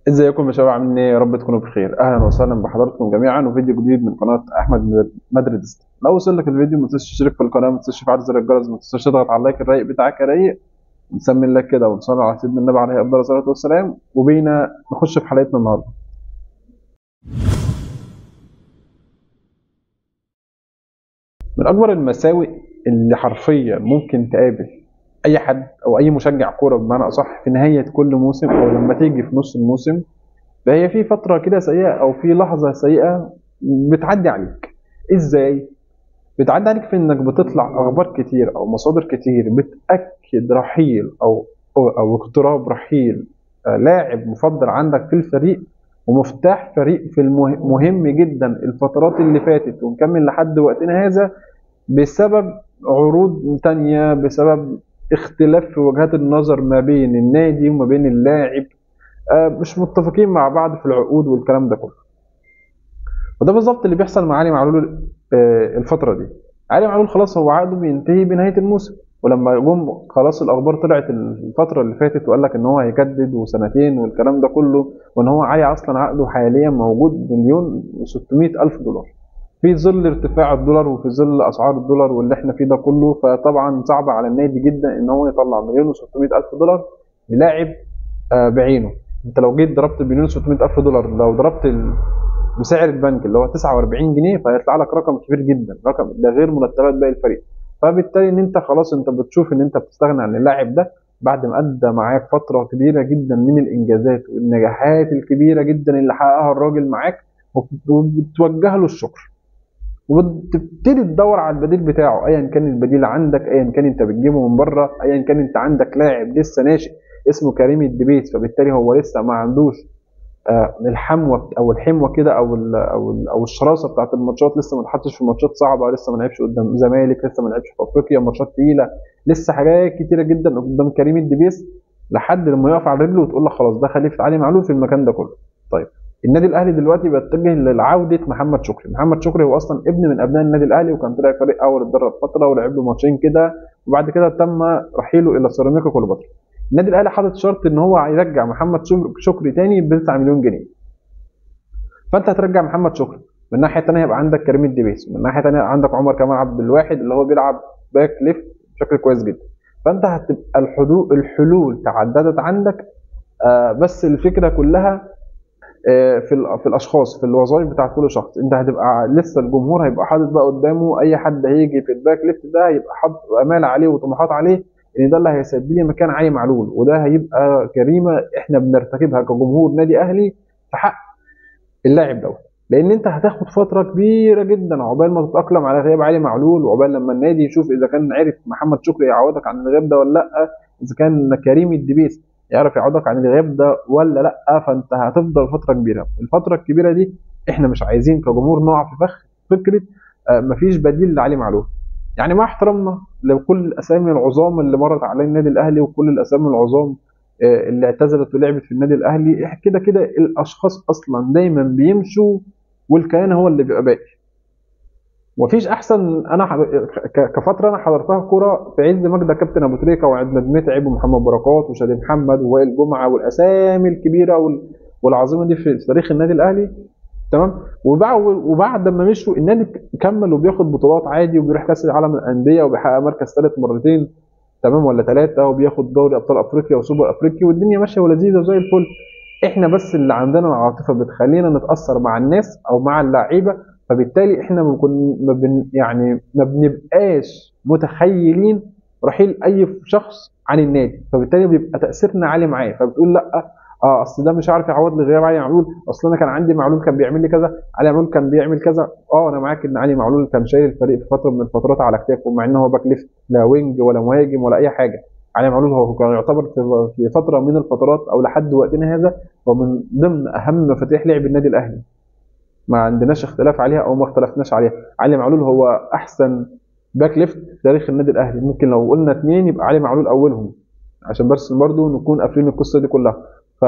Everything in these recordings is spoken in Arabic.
ازيكم يا شباب، عاملين ايه؟ يا رب تكونوا بخير. اهلا وسهلا بحضراتكم جميعا وفيديو جديد من قناه احمد مدريدست. لو وصل لك الفيديو ما تنساش تشترك في القناه، ما تنساش تفعل زر الجرس، ما تنساش تضغط على اللايك الرايق بتاعك يا رايق. نسمي الله كده ونصلي على سيدنا النبي عليه افضل الصلاه والسلام، وبينا نخش في حلقتنا النهارده. من اكبر المساوئ اللي حرفيا ممكن تقابل اي حد او اي مشجع كوره بمعنى اصح في نهايه كل موسم او لما تيجي في نص الموسم، فهي في فتره كده سيئه او في لحظه سيئه بتعدي عليك. ازاي؟ بتعدي عليك في انك بتطلع اخبار كتير او مصادر كتير بتاكد رحيل او اقتراب رحيل لاعب مفضل عندك في الفريق ومفتاح فريق في مهم جدا الفترات اللي فاتت ونكمل لحد وقتنا هذا، بسبب عروض تانية، بسبب اختلاف في وجهات النظر ما بين النادي وما بين اللاعب، مش متفقين مع بعض في العقود والكلام ده كله. وده بالظبط اللي بيحصل مع علي معلول الفتره دي. علي معلول خلاص هو عقده بينتهي بنهايه الموسم، ولما جم خلاص الاخبار طلعت الفتره اللي فاتت وقال لك ان هو هيجدد وسنتين والكلام ده كله، وان هو علي اصلا عقده حاليا موجود مليون و600 الف دولار في ظل ارتفاع الدولار وفي ظل اسعار الدولار واللي احنا فيه ده كله. فطبعا صعب على النادي جدا ان هو يطلع مليون و600 الف دولار للاعب بعينه. انت لو جيت ضربت مليون و600 الف دولار، لو ضربت بسعر البنك اللي هو 49 جنيه، فهيطلع لك رقم كبير جدا، رقم ده غير مرتبات باقي الفريق. فبالتالي ان انت خلاص انت بتشوف ان انت بتستغنى عن اللاعب ده بعد ما ادى معاك فتره كبيره جدا من الانجازات والنجاحات الكبيره جدا اللي حققها الراجل معاك، وبتوجه له الشكر وبتبتدي تدور على البديل بتاعه. ايا كان البديل عندك، ايا كان انت بتجيبه من بره، ايا كان انت عندك لاعب لسه ناشئ اسمه كريم الدبيس، فبالتالي هو لسه ما عندوش الحموه او الحموه كده او الشراسه بتاعت الماتشات، لسه ما اتحطش في ماتشات صعبه، لسه ما لعبش قدام زمالك، لسه ما لعبش في افريقيا ماتشات تقيله، لسه حاجات كتيره جدا قدام كريم الدبيس لحد لما يقف على رجله وتقول لك خلاص ده خليفه علي معلول في المكان ده كله. طيب النادي الاهلي دلوقتي بيتجه لعوده محمد شكري. محمد شكري هو اصلا ابن من ابناء النادي الاهلي، وكان طلع فريق اول اتدرب فتره ولعب له ماتشين كده، وبعد كده تم رحيله الى سيراميكا كليوباترا. النادي الاهلي حاطط شرط ان هو هيرجع محمد شكري تاني ب 9 مليون جنيه. فانت هترجع محمد شكري، من الناحيه الثانيه هيبقى عندك كريم الدبيس، من الناحيه الثانيه عندك عمر كمال عبد الواحد اللي هو بيلعب باك ليفت بشكل كويس جدا. فانت هتبقى الحلول تعددت عندك. بس الفكره كلها في الاشخاص، في الوظائف بتاع كل شخص. انت هتبقى لسه الجمهور هيبقى حاطط بقى قدامه اي حد هيجي في الباك ليفت ده هيبقى حاطط امال عليه وطموحات عليه ان ده اللي هيسد لي مكان علي معلول، وده هيبقى جريمه احنا بنرتكبها كجمهور نادي اهلي في حق اللاعب دوت. لان انت هتاخد فتره كبيره جدا عقبال ما تتاقلم على غياب علي معلول، وعقبال لما النادي يشوف اذا كان عرف محمد شكري يعوضك عن الغياب ده ولا لا، اذا كان كريم الدبيس يعرف يعوضك عن الغياب ده ولا لا. فانت هتفضل فتره كبيره، الفتره الكبيره دي احنا مش عايزين كجمهور نقع في فخ فكره مفيش بديل لعلي معلول. يعني مع احترامنا لكل الاسامي العظام اللي مرت على النادي الاهلي وكل الاسامي العظام اللي اعتزلت ولعبت في النادي الاهلي، كده كده الاشخاص اصلا دايما بيمشوا والكيان هو اللي بيبقى باقي. ومفيش احسن. انا كفتره انا حضرتها كوره في عز مجد كابتن ابو تريكه وعدنان متعب ومحمد بركات وشادي محمد ووائل جمعه والاسامي الكبيره والعظيمه دي في تاريخ النادي الاهلي. تمام. وبعد ما مشوا النادي كمل وبياخد بطولات عادي، وبيروح كاس العالم للانديه وبيحقق مركز ثالث مرتين، تمام ولا ثلاثه، وبياخد دوري ابطال افريقيا وسوبر افريقيا والدنيا ماشيه ولذيذه وزي الفل. احنا بس اللي عندنا العاطفه بتخلينا نتاثر مع الناس او مع اللعيبه، فبالتالي احنا يعني ما بنبقاش متخيلين رحيل اي شخص عن النادي، فبالتالي بيبقى تاثيرنا عالي معاه، فبتقول لا اصل ده مش عارف يعوض لي غياب علي معلول، اصل انا كان عندي معلول كان بيعمل لي كذا، علي معلول كان بيعمل كذا. انا معاك ان علي معلول كان شايل الفريق في فتره من الفترات على كتافه، مع ان هو باك ليفت لا وينج ولا مهاجم ولا اي حاجه. علي معلول هو كان يعتبر في فتره من الفترات او لحد وقتنا هذا هو من ضمن اهم مفاتيح لعب النادي الاهلي، ما عندناش اختلاف عليها او ما اختلفناش عليها. علي معلول هو احسن باك ليفت في تاريخ النادي الاهلي. ممكن لو قلنا اثنين يبقى علي معلول اولهم، عشان بس برضه نكون قافلين القصه دي كلها. ف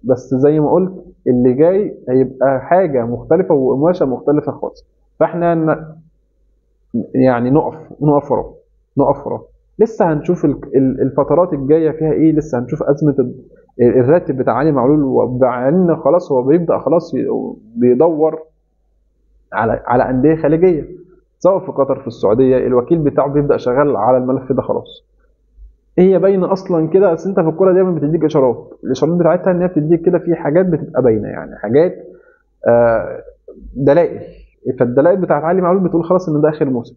بس زي ما قلت اللي جاي هيبقى حاجه مختلفه وقماشه مختلفه خالص. فاحنا يعني نقف وراه. لسه هنشوف الفترات الجايه فيها ايه، لسه هنشوف ازمه الراتب بتاع علي معلول، ومع ان خلاص هو بيبدا خلاص بيدور على انديه خليجيه، سواء في قطر في السعوديه، الوكيل بتاعه بيبدا شغال على الملف ده خلاص. هي باينه اصلا كده، اصل انت في الكوره دايما بتديك اشارات، الاشارات بتاعتها ان هي بتديك كده في حاجات بتبقى باينه، يعني حاجات آه دلائل. فالدلائل بتاعت علي معلول بتقول خلاص ان ده اخر موسم،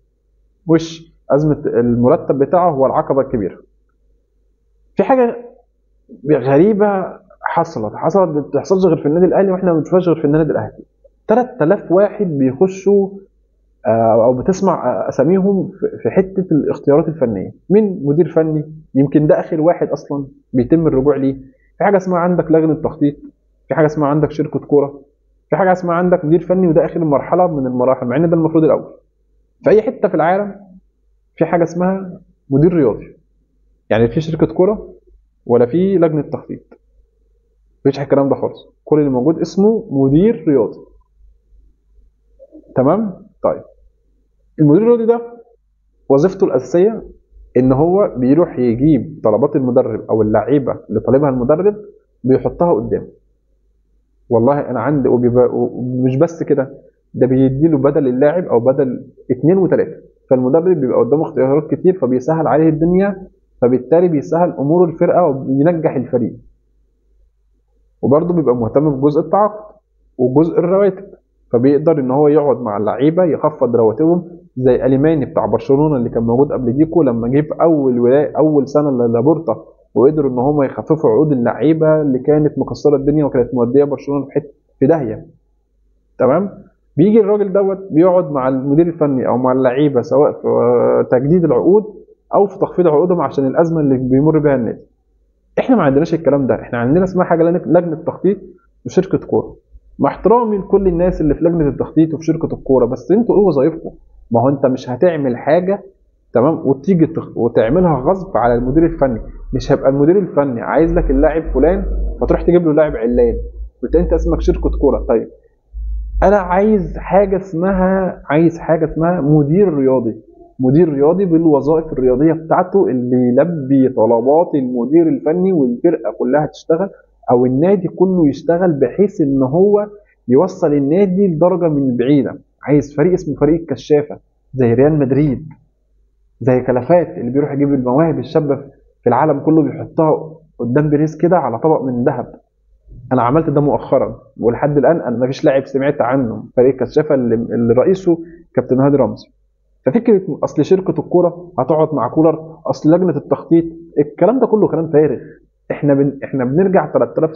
وش ازمه المرتب بتاعه هو العقبه الكبيره. في حاجه غريبه حصلت ما بتحصلش غير في النادي الاهلي، واحنا ما بنشوفهاش غير في النادي الاهلي. 3000 واحد بيخشوا او بتسمع اساميهم في حته الاختيارات الفنيه، مين مدير فني؟ يمكن ده اخر واحد اصلا بيتم الرجوع ليه. في حاجه اسمها عندك لجنه تخطيط، في حاجه اسمها عندك شركه كوره، في حاجه اسمها عندك مدير فني، وده اخر مرحله من المراحل، مع ان ده المفروض الاول. في اي حته في العالم في حاجه اسمها مدير رياضي، يعني في شركه كوره ولا في لجنه تخطيط؟ مفيش الكلام ده خالص، كل اللي موجود اسمه مدير رياضي. تمام؟ طيب المدير الرياضي ده وظيفته الاساسيه ان هو بيروح يجيب طلبات المدرب او اللعيبه اللي طالبها المدرب، بيحطها قدامه. والله انا عندي، ومش بس كده، ده بيديله بدل اللاعب او بدل اثنين وثلاثه، فالمدرب بيبقى قدامه اختيارات كتير، فبيسهل عليه الدنيا، فبالتالي بيسهل امور الفرقه وبينجح الفريق. وبرضه بيبقى مهتم بجزء التعاقد وجزء الرواتب، فبيقدر ان هو يقعد مع اللعيبه يخفض رواتبهم، زي اليماني بتاع برشلونه اللي كان موجود قبل ديكو، لما جه في اول سنه لابورتا، وقدروا ان هم يخففوا عقود اللعيبه اللي كانت مكسره الدنيا وكانت موديه برشلونه في داهيه. تمام؟ بيجي الراجل دوت بيقعد مع المدير الفني او مع اللعيبه، سواء في تجديد العقود او في تخفيض عقودهم عشان الازمه اللي بيمر بها النادي. احنا ما عندناش الكلام ده، احنا عندنا اسمها حاجه لجنه تخطيط وشركه كوره. مع احترامي لكل الناس اللي في لجنه التخطيط وفي شركه الكوره، بس انتوا ايه وظايفكم؟ ما هو انت مش هتعمل حاجه تمام وتيجي وتعملها غصب على المدير الفني. مش هيبقى المدير الفني عايز لك اللاعب فلان فتروح تجيب له لاعب علان، انت اسمك شركه كوره. طيب انا عايز حاجه اسمها مدير رياضي، مدير رياضي بالوظائف الرياضيه بتاعته اللي يلبي طلبات المدير الفني، والفرقه كلها تشتغل او النادي كله يشتغل، بحيث ان هو يوصل النادي لدرجه من بعيده. عايز فريق اسمه فريق الكشافه، زي ريال مدريد، زي كلافات اللي بيروح يجيب المواهب الشابه في العالم كله، بيحطها قدام بيريز كده على طبق من ذهب. انا عملت ده مؤخرا، ولحد الان انا ما فيش لاعب سمعت عنه فريق كشافه اللي رئيسه كابتن هادي رمزي. ففكره اصل شركه الكوره هتقعد مع كولر، اصل لجنه التخطيط، الكلام ده كله كلام فارغ. احنا بنرجع 3000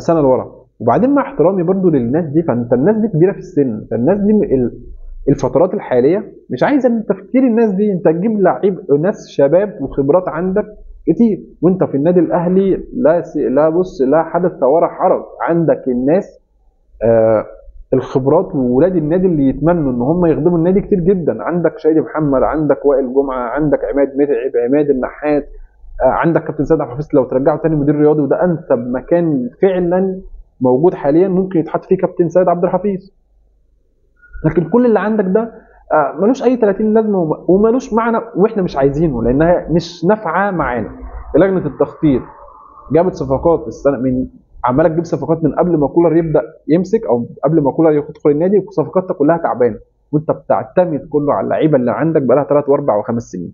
سنه لورا. وبعدين مع احترامي برضو للناس دي، فانت الناس دي كبيره في السن، فالناس دي الفترات الحاليه مش عايزه ان تفكير الناس دي، انت تجيب لعيب ناس شباب وخبرات عندك كتير، وانت في النادي الاهلي لا بص، لا حدث ولا حرج، عندك الناس آه الخبرات وولاد النادي اللي يتمنوا ان هم يخدموا النادي كتير جدا. عندك شادي محمد، عندك وائل جمعه، عندك عماد متعب، عماد النحات، عندك كابتن سيد عبد الحفيظ، لو ترجعه تاني مدير رياضي، وده انسب مكان فعلا موجود حاليا ممكن يتحط فيه كابتن سيد عبد الحفيظ. لكن كل اللي عندك ده ملوش اي 30 لازمه وملوش معنى، واحنا مش عايزينه لانها مش نافعه معانا. لجنه التخطيط جابت صفقات السنه، من عماله تجيب صفقات من قبل ما كولر يبدا يمسك، او قبل ما كولر يدخل النادي، وصفقاتها كلها تعبانه، وانت بتعتمد كله على اللعيبه اللي عندك بقى لها 3 و4 و5 سنين.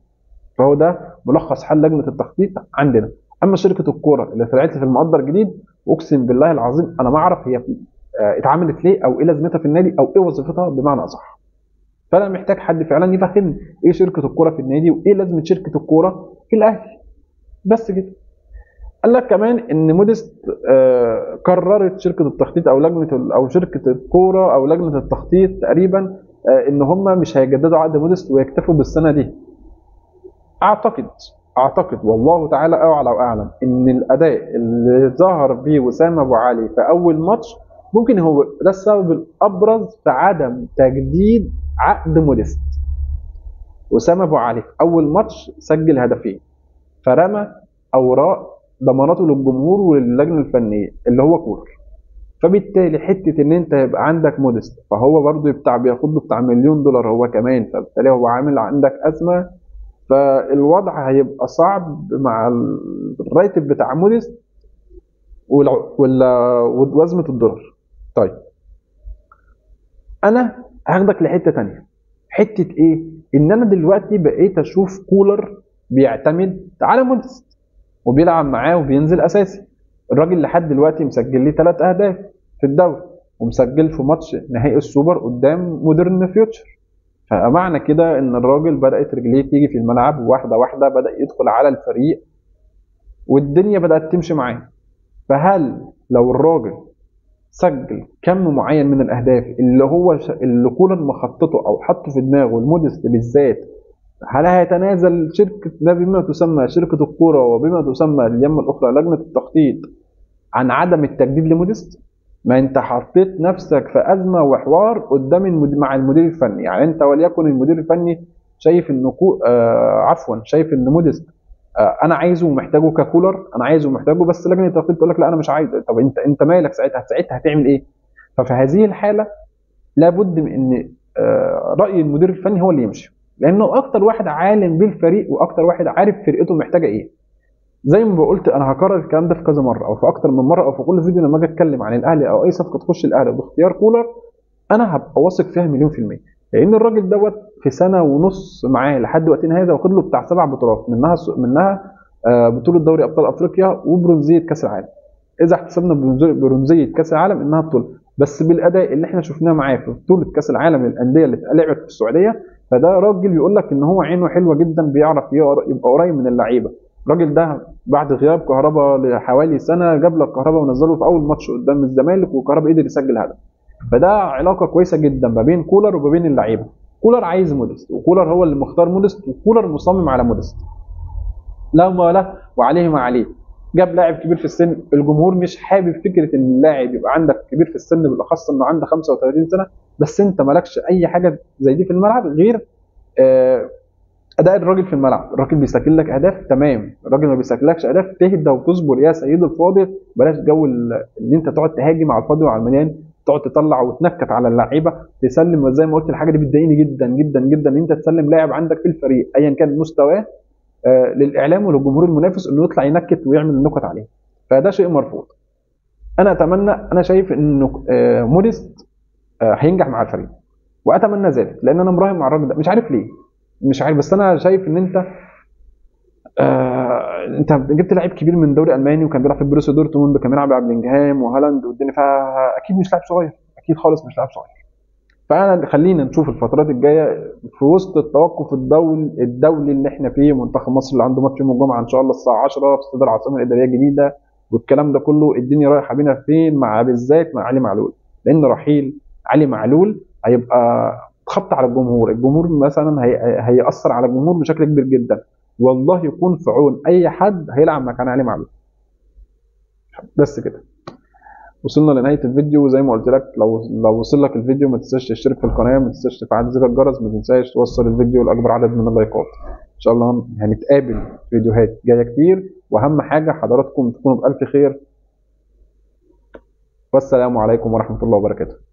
فهو ده ملخص حل لجنه التخطيط عندنا. اما شركه الكوره اللي طلعت لي في المقدر جديد، اقسم بالله العظيم انا ما اعرف هي اتعملت ليه، او ايه لازمتها في النادي، او ايه وظيفتها بمعنى اصح. فانا محتاج حد فعلا يفهمني ايه شركه الكوره في النادي، وايه لازمه شركه الكوره في الاهلي. بس كده. قال لك كمان ان موديست قررت شركه التخطيط او لجنه او شركه الكوره او لجنه التخطيط تقريبا ان هم مش هيجددوا عقد موديست ويكتفوا بالسنه دي. اعتقد والله تعالى اعلى واعلم ان الاداء اللي ظهر بيه وسام ابو علي في اول ماتش ممكن هو ده السبب الابرز في عدم تجديد عقد موديست. وسام ابو علي في اول ماتش سجل هدفين، فرمى اوراق ضماناته للجمهور وللجنه الفنيه اللي هو كولر. فبالتالي حته ان انت يبقى عندك موديست، فهو برضه بياخد له بتاع $1,000,000 هو كمان، فبالتالي هو عامل عندك ازمه فالوضع هيبقى صعب مع الراتب بتاع موديست وازمه الدولار. طيب انا هاخدك لحته تانية، حته ايه؟ ان انا دلوقتي بقيت اشوف كولر بيعتمد على موديست وبيلعب معاه وبينزل اساسي. الراجل لحد دلوقتي مسجل لي 3 اهداف في الدوري، ومسجل في ماتش نهائي السوبر قدام مودرن فيوتشر. فمعنى كده ان الراجل بدات رجليه تيجي في الملعب، واحده واحده بدا يدخل على الفريق والدنيا بدات تمشي معاه. فهل لو الراجل سجل كم معين من الاهداف اللي كولر مخططه او حطه في دماغه الموديست بالذات، هل هيتنازل شركه ده بما تسمى شركه الكوره وبما تسمى اليمه الاخرى لجنه التخطيط عن عدم التجديد لموديست؟ ما انت حطيت نفسك في ازمه وحوار قدام مع المدير الفني. يعني انت وليكن المدير الفني شايف ان شايف ان موديست انا عايزه ومحتاجه ككولر، انا عايزه ومحتاجه، بس لجنه التخطيط تقول لك لا انا مش عايزه. طب انت مالك ساعتها هتعمل ايه؟ ففي هذه الحاله لابد من ان راي المدير الفني هو اللي يمشي، لانه اكتر واحد عالم بالفريق واكتر واحد عارف فرقته محتاجه ايه. زي ما قلت انا هكرر الكلام ده في كذا مره او في اكتر من مره او في كل فيديو لما اجي اتكلم عن الاهلي او اي صفقه تخش الاهلي باختيار كولر، انا هبقى واثق فيها مليون في الميه. لان الراجل دوت في سنه ونص معاه لحد وقتنا هذا واخد له بتاع 7 بطولات، منها بطوله دوري ابطال افريقيا وبرونزيه كاس العالم. اذا احتسبنا برونزيه كاس العالم انها بطوله، بس بالاداء اللي احنا شفناه معاه في بطوله كاس العالم للانديه اللي لعبت في السعوديه، فده راجل يقول لك ان هو عينه حلوه جدا، بيعرف يبقى قريب من اللعيبه. الراجل ده بعد غياب كهربا لحوالي سنه جاب لك كهربا ونزله في اول ماتش قدام الزمالك، وكهربا قدر يسجل هدف. فده علاقه كويسه جدا ما بين كولر وما بين اللعيبه. كولر عايز موديست، وكولر هو اللي مختار موديست، وكولر مصمم على موديست لا ما له وعليه ما عليه. جاب لاعب كبير في السن، الجمهور مش حابب فكره ان اللاعب يبقى عندك كبير في السن، بالاخص انه عنده 35 سنه، بس انت مالكش اي حاجه زي دي في الملعب غير اداء الراجل في الملعب. الراجل بيسجل لك اهداف تمام، الراجل ما بيسجلكش اهداف تهدى وتصبر يا سيد الفاضل. بلاش جو ان انت تقعد تهاجم على الفاضي وعلى المليان، تقعد تطلع وتنكت على اللعيبه، تسلم. زي ما قلت الحاجه دي بتضايقني جدا جدا جدا، ان انت تسلم لاعب عندك في الفريق ايا كان مستواه للاعلام وللجمهور المنافس انه يطلع ينكت ويعمل النكت عليه. فده شيء مرفوض. انا شايف انه موديست هينجح مع الفريق، واتمنى ذلك، لان انا مراهن مع الراجل ده مش عارف ليه، مش عارف. بس انا شايف ان انت جبت لعيب كبير من دوري الماني وكان بيلعب في بروسيا دورتموند وكان بيلعب مع بلينجهام وهالاند والدنيا، فاكيد مش لاعب صغير، اكيد خالص مش لاعب صغير. فانا خلينا نشوف الفترات الجايه في وسط التوقف الدولي اللي احنا فيه، منتخب مصر اللي عنده ماتش يوم الجمعه ان شاء الله الساعه 10 في استاد العاصمه الاداريه الجديده، والكلام ده كله الدنيا رايحه بينا فين، بالذات مع علي معلول. لان رحيل علي معلول هيبقى خبط على الجمهور مثلا هيأثر على الجمهور بشكل كبير جدا. والله يكون في عون اي حد هيلعب مكان علي معلول. بس كده وصلنا لنهايه الفيديو. وزي ما قلت لك لو وصل لك الفيديو ما تنساش تشترك في القناه، ما تنساش تفعل زر الجرس، ما تنساش توصل الفيديو لاكبر عدد من اللايكات. ان شاء الله هنتقابل فيديوهات جايه كتير، واهم حاجه حضراتكم تكونوا بالف خير. والسلام عليكم ورحمه الله وبركاته.